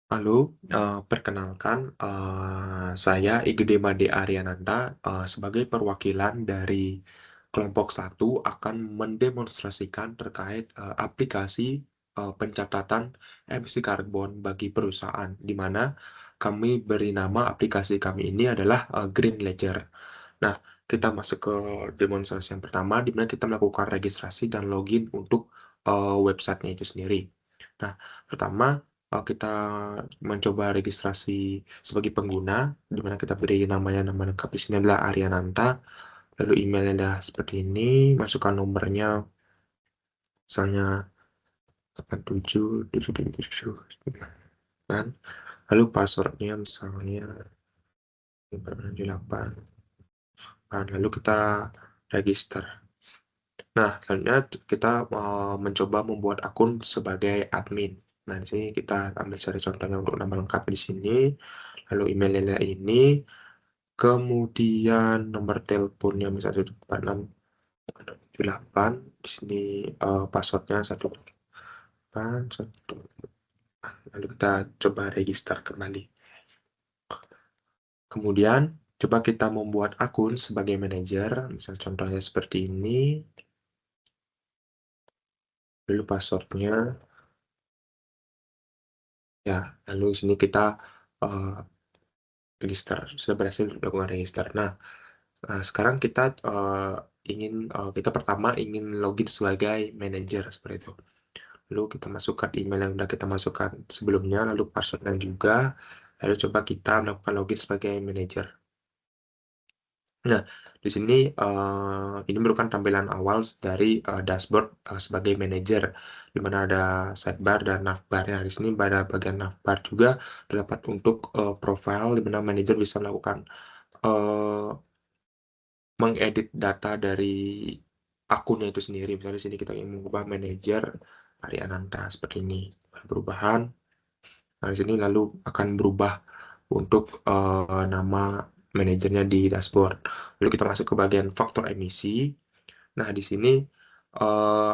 Halo, perkenalkan, saya Igede Made Ariananda, sebagai perwakilan dari kelompok satu akan mendemonstrasikan terkait, aplikasi, pencatatan emisi karbon bagi perusahaan, di mana kami beri nama aplikasi kami ini adalah, Green Ledger. Nah, kita masuk ke demonstrasi yang pertama, di mana kita melakukan registrasi dan login untuk, websitenya itu sendiri. Nah, pertama, kita mencoba registrasi sebagai pengguna, di mana kita beri nama lengkap di sini adalah Ariananta, lalu emailnya adalah seperti ini, masukkan nomornya, misalnya 877777, lalu passwordnya misalnya 8, lalu kita register. Nah, selanjutnya kita mencoba membuat akun sebagai admin. Nah, di sini kita ambil cari contohnya untuk nama lengkap di sini, lalu emailnya ini, kemudian nomor teleponnya misalnya 14678, di sini passwordnya 128, lalu kita coba register kembali. Kemudian coba kita membuat akun sebagai manajer, misalnya contohnya seperti ini, lalu passwordnya, ya, lalu di sini kita register, sudah berhasil melakukan register. Nah, sekarang kita kita pertama ingin login sebagai manajer seperti itu. Lalu kita masukkan email yang sudah kita masukkan sebelumnya, lalu passwordnya juga, lalu coba kita melakukan login sebagai manajer. Nah, di sini ini merupakan tampilan awal dari dashboard sebagai manajer, di mana ada sidebar dan navbar-nya. Di sini pada bagian navbar juga terdapat untuk profile, di mana manajer bisa melakukan eh, mengedit data dari akunnya itu sendiri. Misalnya di sini kita ingin mengubah manajer Ariananta seperti ini, perubahan. Nah, di sini lalu akan berubah untuk nama manajernya di dashboard. Lalu kita masuk ke bagian faktor emisi. Nah, di sini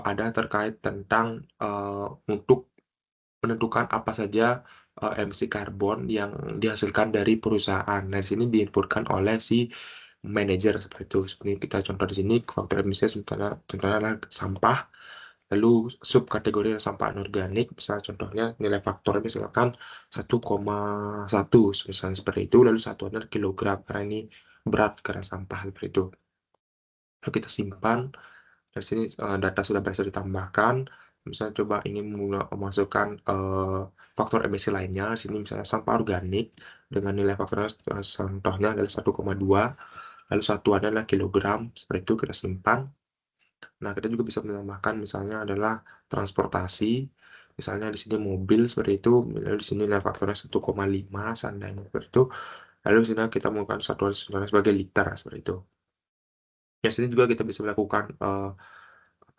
ada terkait tentang untuk menentukan apa saja emisi karbon yang dihasilkan dari perusahaan. Nah, di sini diinputkan oleh si manajer seperti itu. Seperti kita contoh di sini faktor emisi contohnya adalah sampah. Lalu subkategori sampah anorganik, misalnya contohnya nilai faktornya misalkan 1,1, misalnya seperti itu. Lalu satuannya adalah kilogram karena ini berat karena sampah seperti itu. Lalu kita simpan. Dari sini data sudah berhasil ditambahkan. Misalnya coba ingin memasukkan faktor emisi lainnya. Di sini misalnya sampah organik dengan nilai faktornya contohnya adalah 1,2. Lalu satuannya adalah kilogram. Seperti itu kita simpan. Nah, kita juga bisa menambahkan misalnya adalah transportasi. Misalnya di sini mobil seperti itu. Lalu di sini nilai faktornya 1,5 seandainya seperti itu. Lalu di sini kita menggunakan satuan sebagai liter seperti itu. Ya, sini juga kita bisa melakukan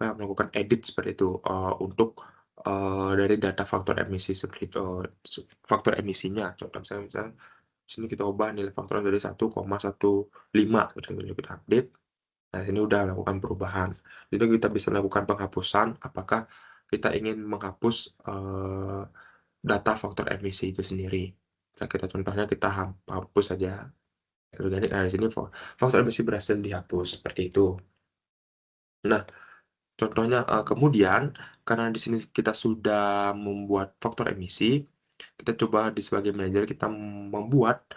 melakukan edit seperti itu untuk dari data faktor emisi seperti itu, faktor emisinya. Contoh misalnya di sini kita ubah nilai faktornya dari 1,15 gitu, kita update. Nah, sini udah melakukan perubahan. Jadi kita bisa melakukan penghapusan apakah kita ingin menghapus data faktor emisi itu sendiri. Nah, kita contohnya kita hapus saja organik. Nah, di sini faktor emisi berhasil dihapus seperti itu. Nah, contohnya, kemudian karena di sini kita sudah membuat faktor emisi, kita coba di sebagai manajer kita membuat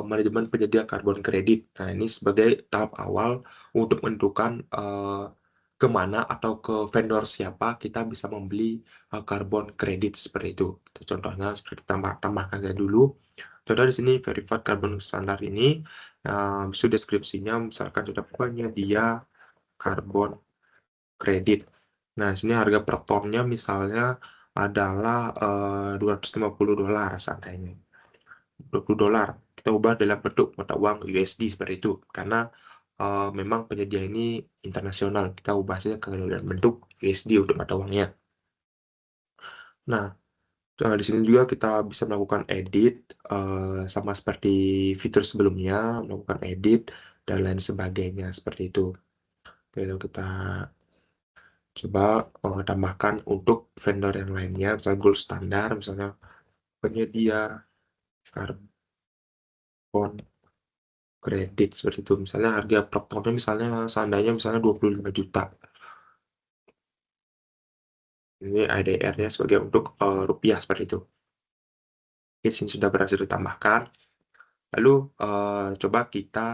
manajemen penyedia karbon kredit. Nah, ini sebagai tahap awal untuk menentukan kemana atau ke vendor siapa kita bisa membeli karbon kredit seperti itu. Contohnya seperti tambahkan saja dulu. Contoh di sini verified carbon standar ini, sudah deskripsinya misalkan sudah penyedia karbon kredit. Nah, sini harga per tonnya misalnya adalah $250 seandainya. $20. Kita ubah dalam bentuk mata uang USD seperti itu. Karena memang penyedia ini internasional. Kita ubah saja ke dalam bentuk USD untuk mata uangnya. Nah, di sini juga kita bisa melakukan edit sama seperti fitur sebelumnya, melakukan edit dan lain sebagainya seperti itu. Lalu kita coba tambahkan untuk vendor yang lainnya, misalnya gold standar, misalnya penyedia karbon kredit seperti itu. Misalnya harga per tonnya misalnya seandainya misalnya 25 juta. Ini ADR-nya sebagai untuk rupiah seperti itu. Di sini sudah berhasil ditambahkan. Lalu coba kita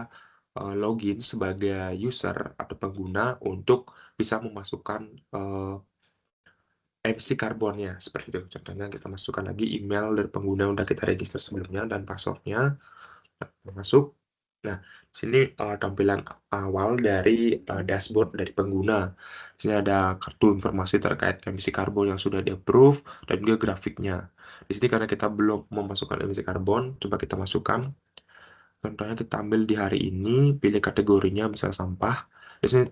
login sebagai user atau pengguna untuk bisa memasukkan emisi karbonnya seperti itu. Contohnya kita masukkan lagi email dari pengguna yang udah kita register sebelumnya dan passwordnya masuk. Nah, sini tampilan awal dari dashboard dari pengguna. Di sini ada kartu informasi terkait emisi karbon yang sudah di-approve dan juga grafiknya. Di sini karena kita belum memasukkan emisi karbon, coba kita masukkan. Contohnya kita ambil di hari ini, pilih kategorinya misalnya sampah. Di sini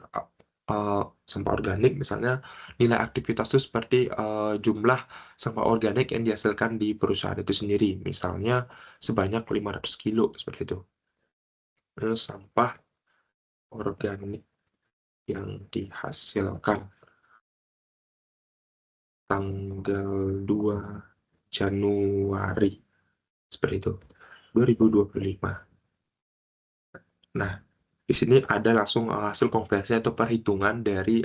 uh, sampah organik misalnya nilai aktivitas itu seperti jumlah sampah organik yang dihasilkan di perusahaan itu sendiri. Misalnya sebanyak 500 kilo seperti itu. Terus sampah organik yang dihasilkan tanggal 2 Januari seperti itu 2025. Nah, di sini ada langsung hasil konversi atau perhitungan dari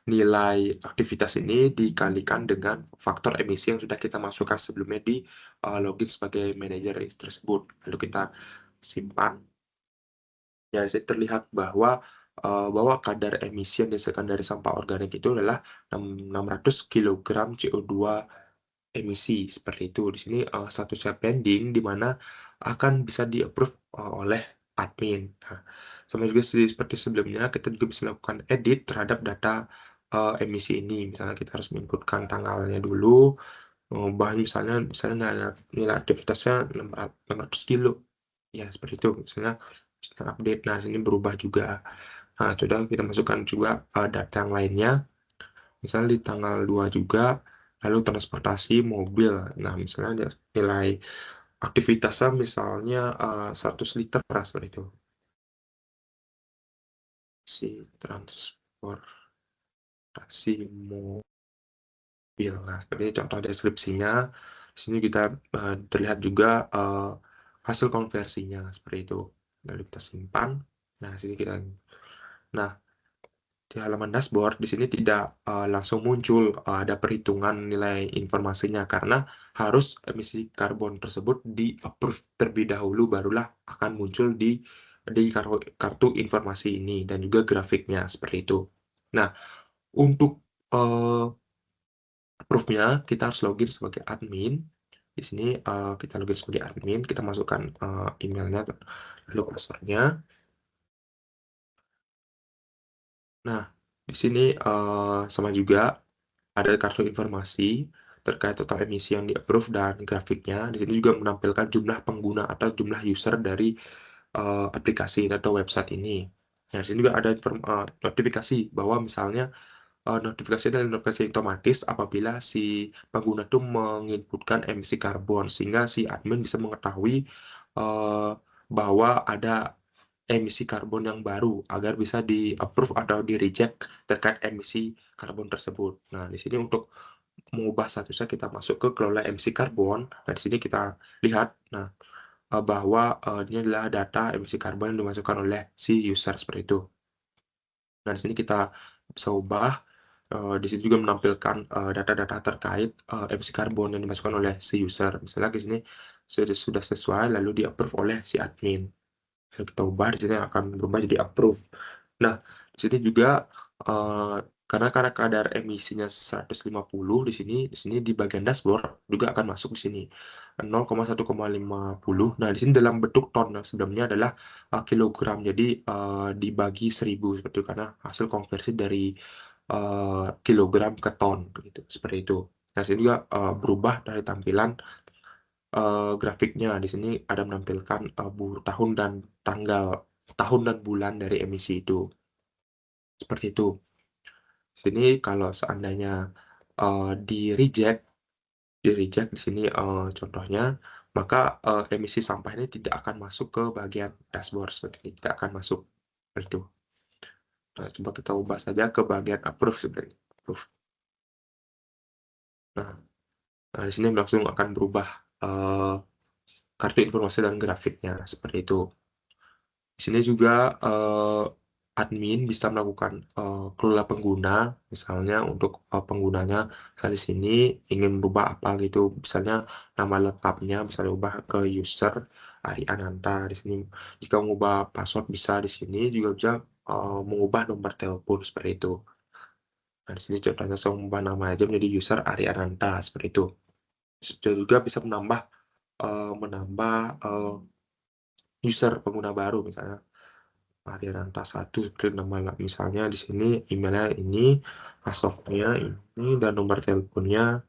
nilai aktivitas ini dikalikan dengan faktor emisi yang sudah kita masukkan sebelumnya di login sebagai manajer tersebut. Lalu kita simpan. Ya, sini terlihat bahwa kadar emisi yang dihasilkan dari sampah organik itu adalah 600 kg CO2 emisi seperti itu. Di sini statusnya pending di mana akan bisa di-approve oleh admin. Nah, sama juga seperti sebelumnya kita juga bisa lakukan edit terhadap data emisi ini. Misalnya kita harus menginputkan tanggalnya dulu, bahan misalnya nilai aktivitasnya 600 kilo. Ya, seperti itu. Misalnya kita update. Nah, sini berubah juga. Nah, coba kita masukkan juga data yang lainnya. Misalnya di tanggal 2 juga, lalu transportasi mobil. Nah, misalnya ada nilai aktivitasnya misalnya 100 liter beras seperti itu. Si transportasi mobil. Nah, seperti ini contoh deskripsinya. Di sini kita terlihat juga hasil konversinya seperti itu. Lalu kita simpan. Nah, sini kita. Nah, di halaman dashboard di sini tidak langsung muncul ada perhitungan nilai informasinya karena harus emisi karbon tersebut di-approve terlebih dahulu barulah akan muncul di kartu informasi ini dan juga grafiknya seperti itu. Nah, untuk uh, approve-nya kita harus login sebagai admin. Di sini kita login sebagai admin, kita masukkan emailnya lalu passwordnya. Nah, di sini sama juga ada kartu informasi terkait total emisi yang di-approve dan grafiknya. Di sini juga menampilkan jumlah pengguna atau jumlah user dari aplikasi atau website ini. Nah, di sini juga ada notifikasi bahwa misalnya notifikasi dan notifikasi otomatis apabila si pengguna itu menginputkan emisi karbon sehingga si admin bisa mengetahui eh, bahwa ada emisi karbon yang baru agar bisa di-approve atau di-reject terkait emisi karbon tersebut. Nah, di sini untuk mengubah statusnya kita masuk ke kelola emisi karbon. Nah, di sini kita lihat bahwa ini adalah data emisi karbon yang dimasukkan oleh si user seperti itu. Nah, di sini kita bisa ubah. Di sini juga menampilkan data-data terkait emisi karbon yang dimasukkan oleh si user. Misalnya di sini sudah sesuai lalu di-approve oleh si admin. Lalu kita ubah di sini akan berubah jadi approve. Nah, di sini juga eh, karena kadar emisinya 150 di sini di bagian dashboard juga akan masuk di sini 0,1,50. Nah, di sini dalam bentuk ton. Nah, sebelumnya adalah kilogram. Jadi dibagi 1000 seperti itu karena hasil konversi dari kilogram ke ton gitu. Seperti itu. Nah, sini juga berubah dari tampilan grafiknya. Di sini ada menampilkan tahun dan tanggal, tahun dan bulan dari emisi itu. Seperti itu. Sini kalau seandainya di reject, di sini contohnya, maka emisi sampah ini tidak akan masuk ke bagian dashboard seperti ini, tidak akan masuk seperti itu. Nah, coba kita ubah saja ke bagian approve seperti ini. Approve. Nah, Nah, di sini langsung akan berubah kartu informasi dan grafiknya seperti itu. Di sini juga admin bisa melakukan kelola pengguna, misalnya untuk penggunanya, misalnya di sini ingin merubah apa gitu, misalnya nama lengkapnya bisa diubah ke user Ari Ananta. Di sini jika mengubah password bisa, di sini juga bisa mengubah nomor telepon seperti itu. Nah, di sini contohnya saya mengubah nama aja menjadi user Ari Ananta seperti itu. Sudah juga bisa menambah user pengguna baru, misalnya Ariananta satu seperti nama misalnya di sini emailnya ini, passwordnya ini, dan nomor teleponnya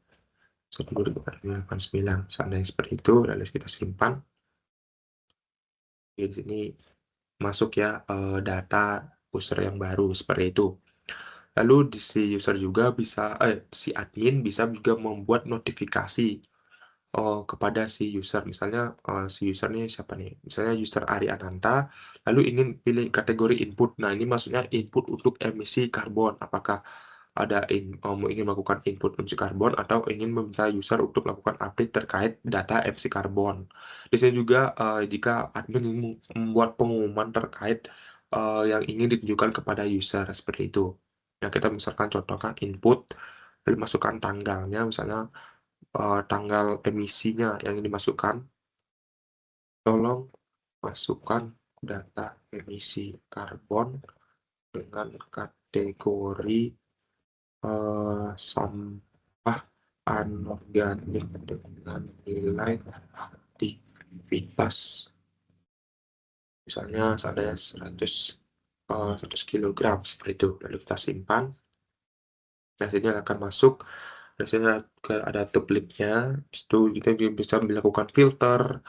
1289 seandainya seperti itu. Lalu kita simpan. Di sini masuk ya data user yang baru seperti itu. Lalu di si user juga bisa si admin bisa juga membuat notifikasi kepada si user. Misalnya si user ini siapa nih? Misalnya user Ari Ananta, lalu ingin pilih kategori input. Nah, ini maksudnya input untuk emisi karbon. Apakah ada ingin melakukan input emisi karbon atau ingin meminta user untuk melakukan update terkait data emisi karbon. Di sini juga jika admin ingin membuat pengumuman terkait yang ingin ditunjukkan kepada user seperti itu. Nah, kita misalkan contohkan input, lalu masukkan tanggalnya, misalnya tanggal emisinya yang dimasukkan, tolong masukkan data emisi karbon dengan kategori sampah anorganik dengan nilai aktivitas. Misalnya seandainya 100 kilogram seperti itu. Lalu kita simpan. Nah, sini akan masuk. Biasanya ada tabletnya. Itu kita bisa melakukan filter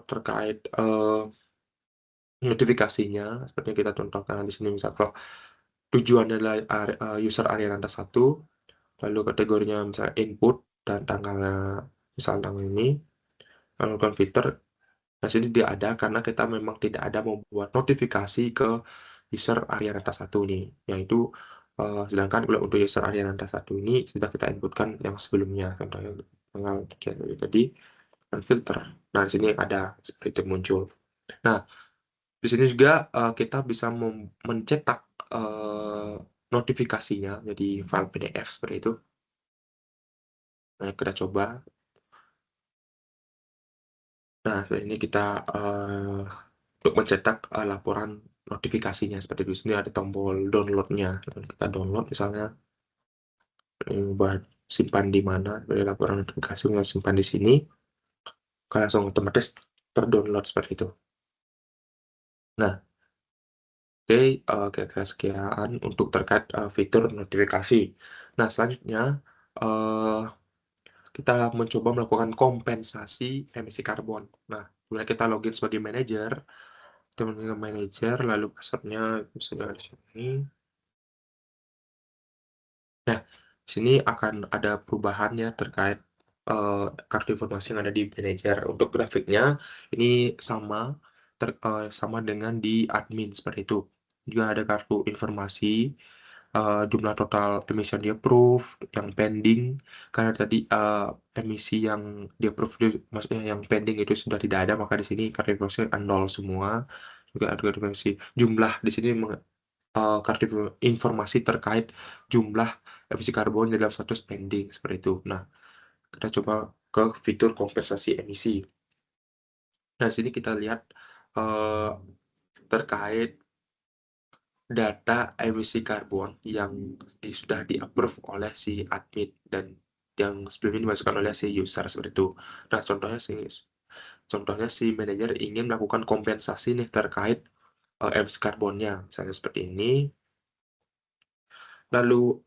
terkait notifikasinya seperti yang kita contohkan di sini. Misal kalau tujuannya adalah user Ariananda 1, lalu kategorinya misalnya input dan tanggalnya misal tanggal ini, lalu melakukan filter. Nah, sini dia ada karena kita memang tidak ada membuat notifikasi ke user Ariananda 1 ini, yaitu sedangkan kalau untuk user Ariananda 1 ini sudah kita inputkan yang sebelumnya, contohnya tanggal 3 tadi, dan filter. Nah, di sini ada seperti itu muncul. Nah, di sini juga kita bisa mencetak notifikasinya jadi file PDF seperti itu. Nah, kita coba. Nah, ini kita untuk mencetak laporan notifikasinya seperti itu. Di sini ada tombol downloadnya. Kita download misalnya buat simpan di mana. Dari laporan notifikasi mau simpan di sini, langsung otomatis terdownload seperti itu. Nah, oke, kira-kira sekian untuk terkait fitur notifikasi. Nah, selanjutnya eh, kita mencoba melakukan kompensasi emisi karbon. Nah, kemudian kita login sebagai manajer, teman-teman manajer, lalu passwordnya misalnya di sini. Nah, di sini akan ada perubahan ya terkait eh, kartu informasi yang ada di manajer. Untuk grafiknya ini sama sama dengan di admin seperti itu. Juga ada kartu informasi jumlah total emisi yang di-approve, yang pending, karena tadi emisi yang di-approve itu, maksudnya yang pending itu sudah tidak ada, maka di sini kartu informasi nol semua. Juga ada kartu informasi jumlah di sini kartu informasi terkait jumlah emisi karbon dalam status pending seperti itu. Nah, kita coba ke fitur kompensasi emisi. Nah, di sini kita lihat eh, terkait data emisi karbon yang sudah di-approve oleh si admin dan yang sebelumnya dimasukkan oleh si user seperti itu. Nah, contohnya si manajer ingin melakukan kompensasi nih terkait emisi karbonnya, misalnya seperti ini. Lalu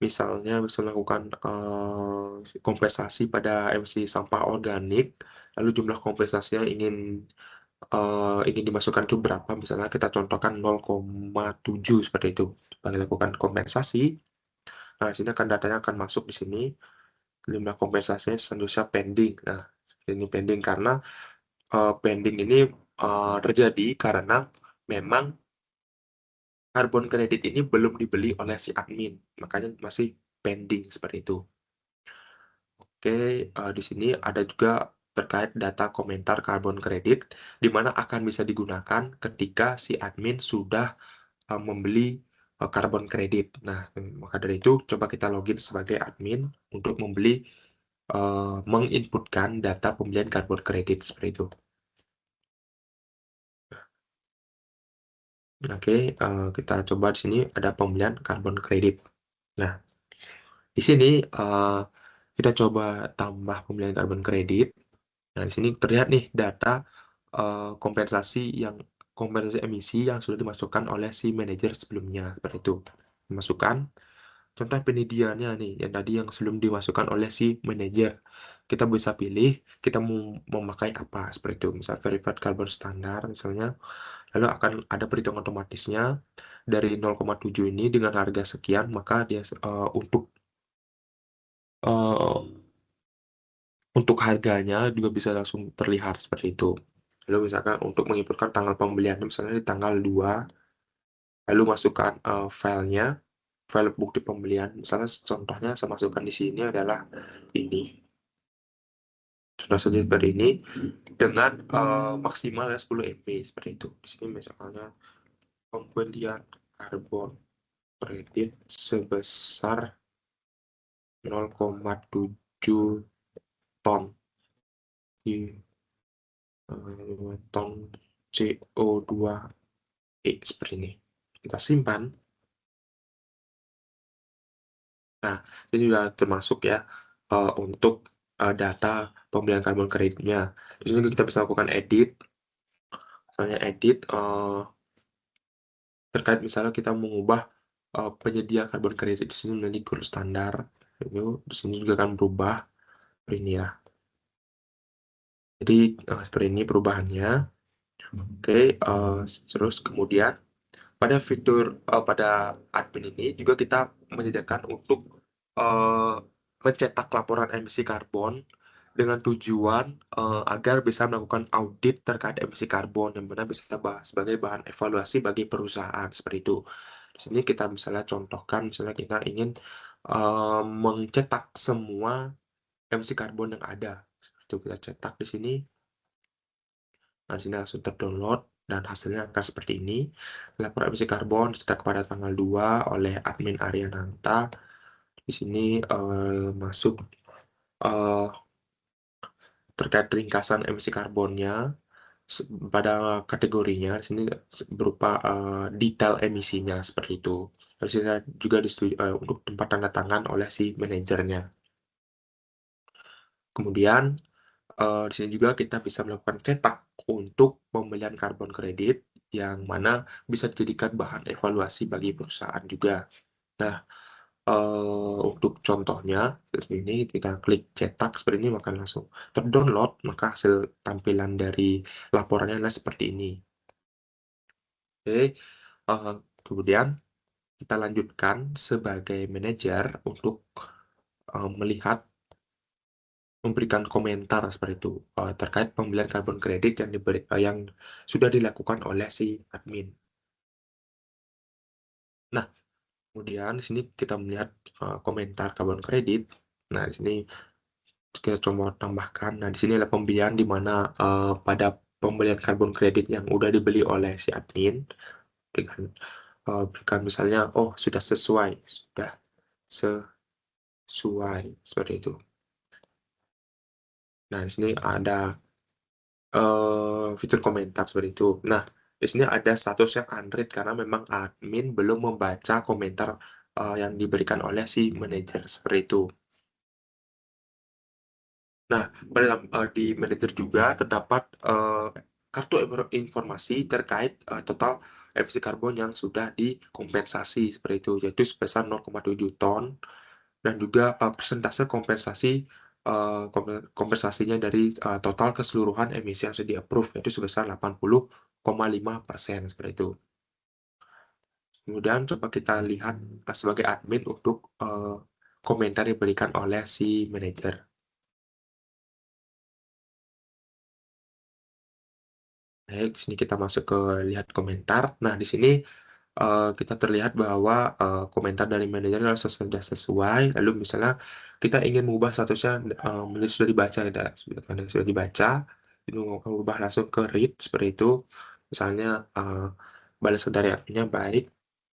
misalnya bisa melakukan kompensasi pada emisi sampah organik, lalu jumlah kompensasinya ingin dimasukkan itu berapa, misalnya kita contohkan 0,7 seperti itu. Bagi lakukan kompensasi, nah di sini akan datanya akan masuk di sini, jumlah kompensasinya seharusnya pending. Nah, ini pending karena pending ini terjadi karena memang karbon kredit ini belum dibeli oleh si admin, makanya masih pending seperti itu. Oke, di sini ada juga terkait data komentar karbon kredit, di mana akan bisa digunakan ketika si admin sudah membeli karbon kredit. Nah, maka dari itu coba kita login sebagai admin untuk menginputkan data pembelian karbon kredit seperti itu. Oke, kita coba di sini ada pembelian karbon kredit. Nah, di sini kita coba tambah pembelian karbon kredit. Nah, di sini terlihat nih data kompensasi kompensasi emisi yang sudah dimasukkan oleh si manajer sebelumnya seperti itu. Masukkan contoh penyediaannya nih yang tadi yang sebelum dimasukkan oleh si manajer. Kita bisa pilih kita mau memakai apa seperti itu. Misal verified carbon standar misalnya, lalu akan ada perhitungan otomatisnya dari 0,7 ini dengan harga sekian, maka dia eh, untuk harganya juga bisa langsung terlihat seperti itu. Lalu misalkan untuk menginputkan tanggal pembelian, misalnya di tanggal 2, lalu masukkan file bukti pembelian. Misalnya contohnya saya masukkan di sini adalah ini. Contoh saja seperti ini dengan maksimal ya 10 MB seperti itu. Di sini misalnya pembelian karbon kredit sebesar 0,7 ton di ton CO2 seperti ini. Kita simpan. Nah, ini sudah termasuk ya untuk data pembelian karbon kreditnya. Di sini kita bisa lakukan edit. Misalnya edit terkait misalnya kita mengubah penyedia karbon kredit di sini menjadi gold standar. Itu di sini juga akan berubah seperti ini ya. Jadi seperti ini perubahannya. Oke, terus kemudian pada admin ini juga kita menyediakan untuk eh, mencetak laporan emisi karbon dengan tujuan agar bisa melakukan audit terkait emisi karbon yang benar bisa sebagai bahan evaluasi bagi perusahaan seperti itu. Di sini kita misalnya contohkan, misalnya kita ingin mencetak semua emisi karbon yang ada. Itu kita cetak di sini. Nah, di sini langsung terdownload dan hasilnya akan seperti ini. Laporan emisi karbon dicetak pada tanggal 2 oleh admin Ariananta. Di sini masuk eh, terkait ringkasan emisi karbonnya pada kategorinya. Di sini berupa detail emisinya seperti itu. Di sini juga untuk tempat tanda tangan oleh si manajernya. Kemudian di sini juga kita bisa melakukan cetak untuk pembelian karbon kredit yang mana bisa dijadikan bahan evaluasi bagi perusahaan juga. Nah, untuk contohnya seperti ini kita klik cetak seperti ini maka langsung terdownload maka hasil tampilan dari laporannya adalah seperti ini. Oke, eh, kemudian kita lanjutkan sebagai manajer untuk melihat memberikan komentar seperti itu terkait pembelian karbon kredit yang sudah dilakukan oleh si admin. Nah, kemudian di sini kita melihat komentar karbon kredit. Nah, di sini kita coba tambahkan. Nah, di sini ada pembelian di mana pada pembelian karbon kredit yang udah dibeli oleh si admin dengan berikan misalnya, oh sudah sesuai seperti itu. Nah, di sini ada fitur komentar seperti itu. Nah, di sini ada status yang unread karena memang admin belum membaca komentar yang diberikan oleh si manajer seperti itu. Nah, di manajer juga terdapat kartu informasi terkait total emisi karbon yang sudah dikompensasi seperti itu, yaitu sebesar 0,7 ton dan juga persentase kompensasinya dari total keseluruhan emisi yang sudah di-approve yaitu sebesar 80,5% seperti itu. Kemudian coba kita lihat sebagai admin untuk komentar yang diberikan oleh si manajer. Baik, di sini kita masuk ke lihat komentar. Nah, di sini kita terlihat bahwa komentar dari manajer sudah sesuai. Lalu misalnya kita ingin mengubah statusnya menjadi sudah dibaca, tidak sudah dibaca, itu mau ubah langsung ke read seperti itu. Misalnya balasan dari adminnya baik,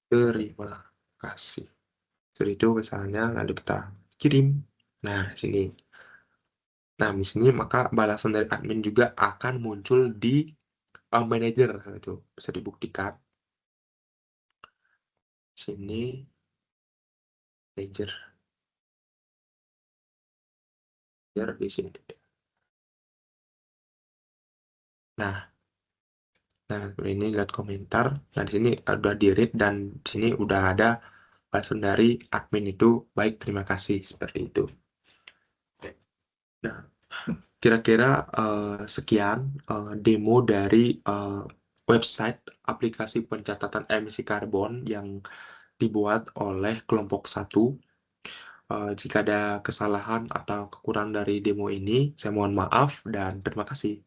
terima kasih. Seperti itu misalnya, lalu kita kirim. Nah, sini. Nah, di sini maka balasan dari admin juga akan muncul di manajer itu bisa dibuktikan. Sini manajer di sini. Nah, nah ini lihat komentar. Nah, di sini udah di read dan di sini udah ada balasan dari admin itu baik, terima kasih seperti itu. Nah, kira-kira sekian demo dari website aplikasi pencatatan emisi karbon yang dibuat oleh kelompok satu. Jika ada kesalahan atau kekurangan dari demo ini, saya mohon maaf dan terima kasih.